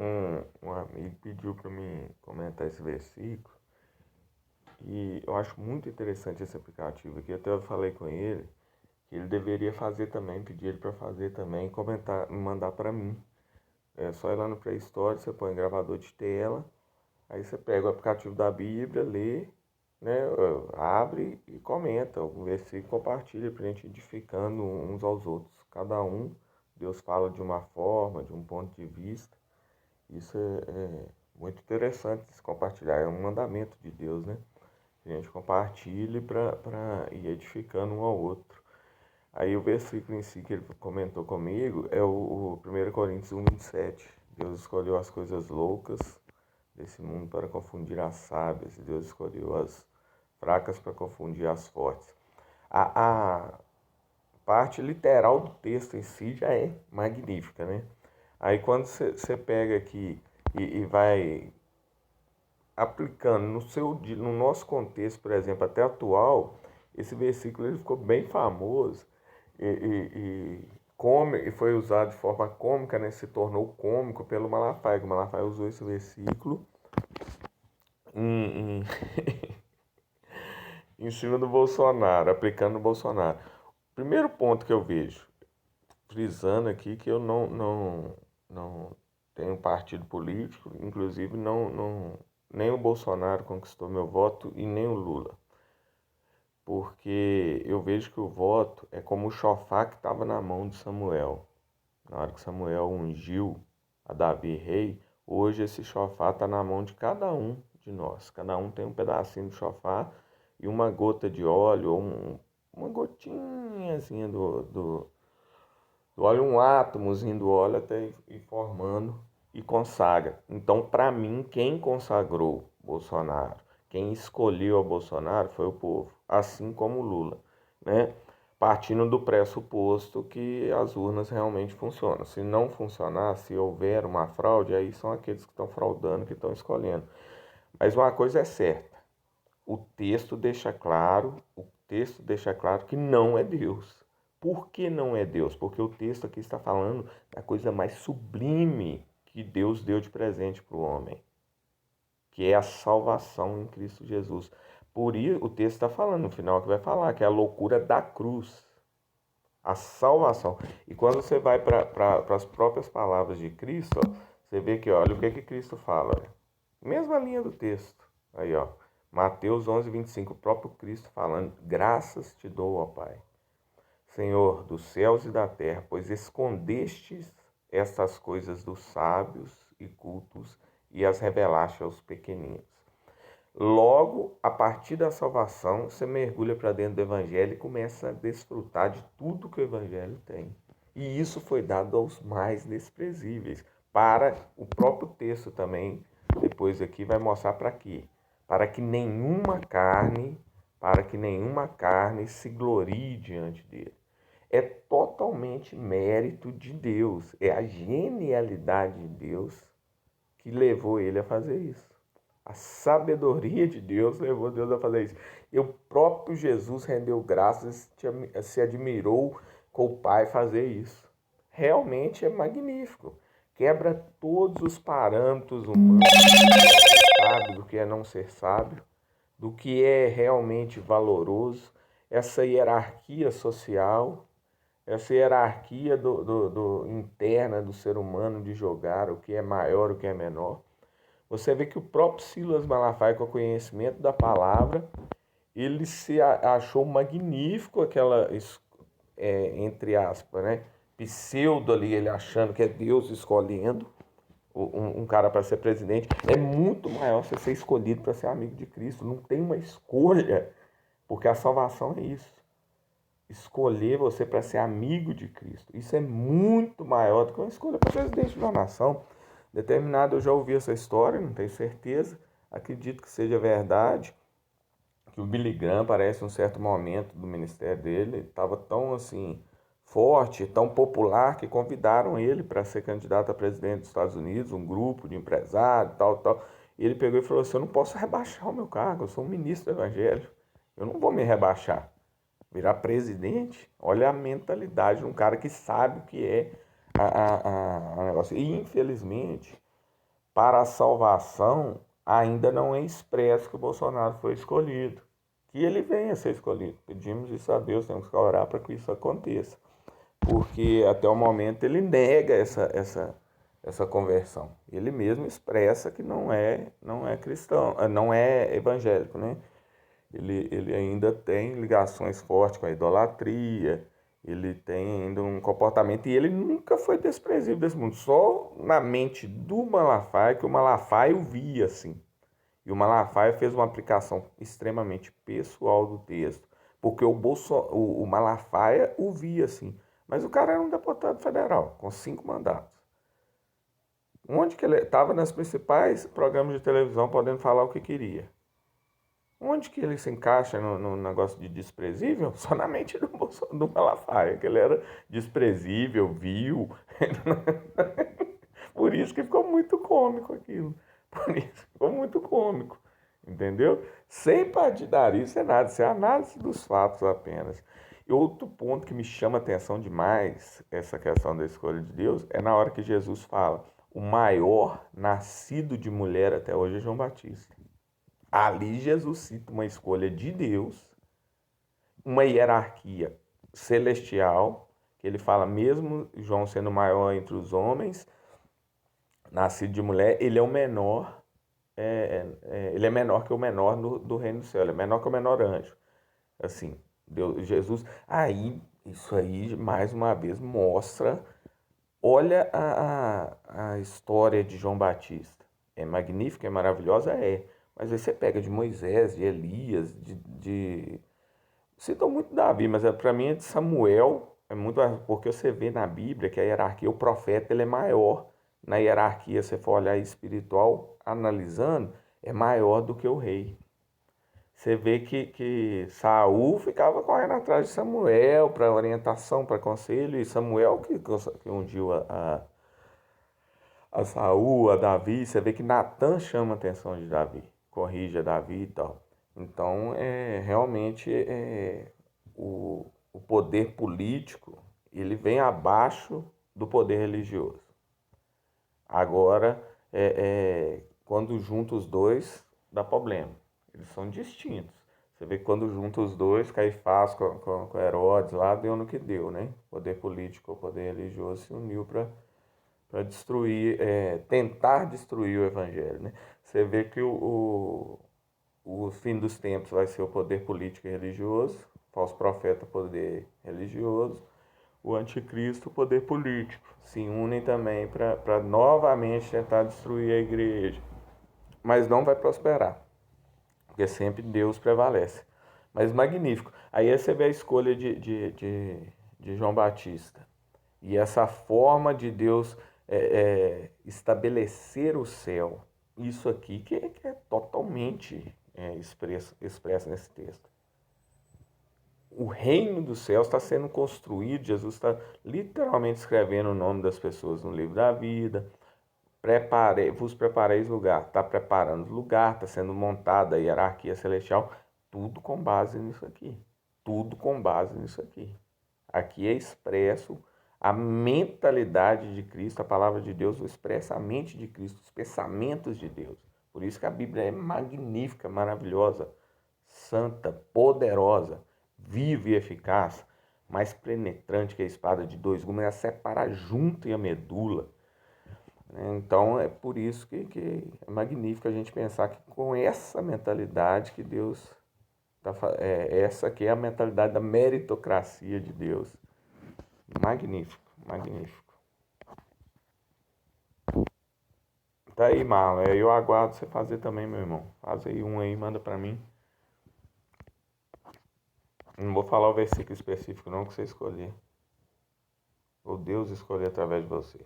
Um amigo pediu para mim comentar esse versículo e eu acho muito interessante esse aplicativo aqui. Até eu falei com ele que ele deveria fazer também, pedir ele para fazer também, comentar, mandar para mim. É só ir lá no Play Store, você põe gravador de tela, aí você pega o aplicativo da Bíblia, lê, né, abre e comenta o versículo, compartilha para a gente edificando uns aos outros. Cada um, Deus fala de uma forma, de um ponto de vista. Isso é muito interessante de se compartilhar, é um mandamento de Deus, né? Que a gente compartilhe para ir edificando um ao outro. Aí o versículo em si que ele comentou comigo é o 1 Coríntios 1:27. Deus escolheu as coisas loucas desse mundo para confundir as sábias, e Deus escolheu as fracas para confundir as fortes. A parte literal do texto em si já é magnífica, né? Aí quando você pega aqui e vai aplicando no nosso contexto, por exemplo, até atual, esse versículo ele ficou bem famoso e foi usado de forma cômica, né? Se tornou cômico pelo Malafaia. O Malafaia usou esse versículo em, em, em cima do Bolsonaro, aplicando no Bolsonaro. Primeiro ponto que eu vejo, frisando aqui que eu não tenho partido político, inclusive nem o Bolsonaro conquistou meu voto e nem o Lula. Porque eu vejo que o voto é como o chofar que estava na mão de Samuel. Na hora que Samuel ungiu a Davi rei, hoje esse chofar está na mão de cada um de nós. Cada um tem um pedacinho de chofar e uma gota de óleo, ou uma gotinhazinha do óleo, um átomozinho do óleo até ir formando e consagra. Então, para mim, quem consagrou Bolsonaro, quem escolheu a Bolsonaro foi o povo, assim como o Lula, né? Partindo do pressuposto que as urnas realmente funcionam. Se não funcionar, se houver uma fraude, aí são aqueles que estão fraudando, que estão escolhendo. Mas uma coisa é certa, o texto deixa claro que não é Deus. Por que não é Deus? Porque o texto aqui está falando da coisa mais sublime que Deus deu de presente para o homem, que é a salvação em Cristo Jesus. Por isso, o texto está falando, no final que vai falar, que é a loucura da cruz, a salvação. E quando você vai para as próprias palavras de Cristo, ó, você vê que, olha o que Cristo fala. Olha. Mesma linha do texto. Aí, ó. Mateus 11:25, o próprio Cristo falando, graças te dou, ó Pai, Senhor dos céus e da terra, pois escondestes estas coisas dos sábios e cultos e as revelaste aos pequeninos. Logo, a partir da salvação, você mergulha para dentro do Evangelho e começa a desfrutar de tudo que o Evangelho tem. E isso foi dado aos mais desprezíveis. Para o próprio texto também, depois aqui vai mostrar para quê? Para que nenhuma carne se glorie diante dele. É totalmente mérito de Deus, é a genialidade de Deus que levou ele a fazer isso. A sabedoria de Deus levou Deus a fazer isso. E o próprio Jesus rendeu graças, se admirou com o Pai fazer isso. Realmente é magnífico. Quebra todos os parâmetros humanos do que é não ser sábio, do que é realmente valoroso, essa hierarquia social, essa hierarquia interna do ser humano de jogar o que é maior, o que é menor. Você vê que o próprio Silas Malafaia, com o conhecimento da palavra, ele se achou magnífico aquela, entre aspas, né? Pseudo ali, ele achando que é Deus escolhendo um cara para ser presidente. É muito maior você ser escolhido para ser amigo de Cristo. Não tem uma escolha, porque a salvação é isso. Escolher você para ser amigo de Cristo. Isso é muito maior do que uma escolha para presidente de uma nação. Determinado, eu já ouvi essa história, não tenho certeza, acredito que seja verdade, que o Billy Graham parece em um certo momento do ministério dele, estava tão assim forte, tão popular, que convidaram ele para ser candidato a presidente dos Estados Unidos, um grupo de empresários, tal. E ele pegou e falou assim, eu não posso rebaixar o meu cargo, eu sou um ministro do Evangelho, eu não vou me rebaixar. Virar presidente, olha a mentalidade de um cara que sabe o que é a negócio. E infelizmente, para a salvação, ainda não é expresso que o Bolsonaro foi escolhido. Que ele venha a ser escolhido. Pedimos isso a Deus, temos que orar para que isso aconteça. Porque até o momento ele nega essa conversão. Ele mesmo expressa que não é cristão, não é evangélico, né? Ele ainda tem ligações fortes com a idolatria, ele tem ainda um comportamento, e ele nunca foi desprezível desse mundo. Só na mente do Malafaia, que o Malafaia o via assim. E o Malafaia fez uma aplicação extremamente pessoal do texto, porque o Malafaia o via assim. Mas o cara era um deputado federal, com 5 mandatos. Onde que ele estava nas principais programas de televisão, podendo falar o que queria. Onde que ele se encaixa no negócio de desprezível? Só na mente do Malafaia, que ele era desprezível, vil. Por isso que ficou muito cômico aquilo. Por isso ficou muito cômico. Entendeu? Sem partidarismo é nada, isso é análise dos fatos apenas. E outro ponto que me chama a atenção demais, essa questão da escolha de Deus, é na hora que Jesus fala: o maior nascido de mulher até hoje é João Batista. Ali Jesus cita uma escolha de Deus, uma hierarquia celestial, que ele fala, mesmo João sendo maior entre os homens, nascido de mulher, ele é o menor, ele é menor que o menor do reino do céu, ele é menor que o menor anjo. Assim, Deus, Jesus, aí, isso aí, mais uma vez, mostra, olha a história de João Batista. É magnífica, é maravilhosa, é. Mas aí você pega de Moisés, de Elias, citam muito Davi, mas para mim é de Samuel, é muito porque você vê na Bíblia que a hierarquia, o profeta, ele é maior. Na hierarquia, se for olhar espiritual, analisando, é maior do que o rei. Você vê que Saul ficava correndo atrás de Samuel para orientação, para conselho, e Samuel que ungiu a Saul, a Davi. Você vê que Natan chama a atenção de Davi, corrige a Davi e tal. Então, realmente, o poder político, ele vem abaixo do poder religioso. Agora, quando junta os dois, dá problema. Eles são distintos. Você vê que quando junta os dois, Caifás com Herodes lá, deu no que deu, né? O poder político, o poder religioso se uniu para destruir, tentar destruir o evangelho, né? Você vê que o fim dos tempos vai ser o poder político e religioso, o falso profeta, poder religioso, o anticristo, o poder político. Se unem também para novamente tentar destruir a igreja. Mas não vai prosperar, porque sempre Deus prevalece. Mas magnífico. Aí você vê a escolha de João Batista. E essa forma de Deus estabelecer o céu. Isso aqui que é totalmente expresso nesse texto. O reino dos céus está sendo construído, Jesus está literalmente escrevendo o nome das pessoas no livro da vida. Vos prepareis lugar, está preparando lugar, está sendo montada a hierarquia celestial, tudo com base nisso aqui. Tudo com base nisso aqui. Aqui é expresso a mentalidade de Cristo, a palavra de Deus expressa a mente de Cristo, os pensamentos de Deus. Por isso que a Bíblia é magnífica, maravilhosa, santa, poderosa, viva e eficaz, mais penetrante que a espada de 2 gumes, ela separa a junta e a medula. Então é por isso que é magnífico a gente pensar que com essa mentalidade que Deus essa aqui é a mentalidade da meritocracia de Deus. Magnífico, magnífico. Tá aí, Marlon. Eu aguardo você fazer também, meu irmão. Faz aí um aí, manda pra mim. Não vou falar o versículo específico não que você escolher. Ou Deus escolher através de você.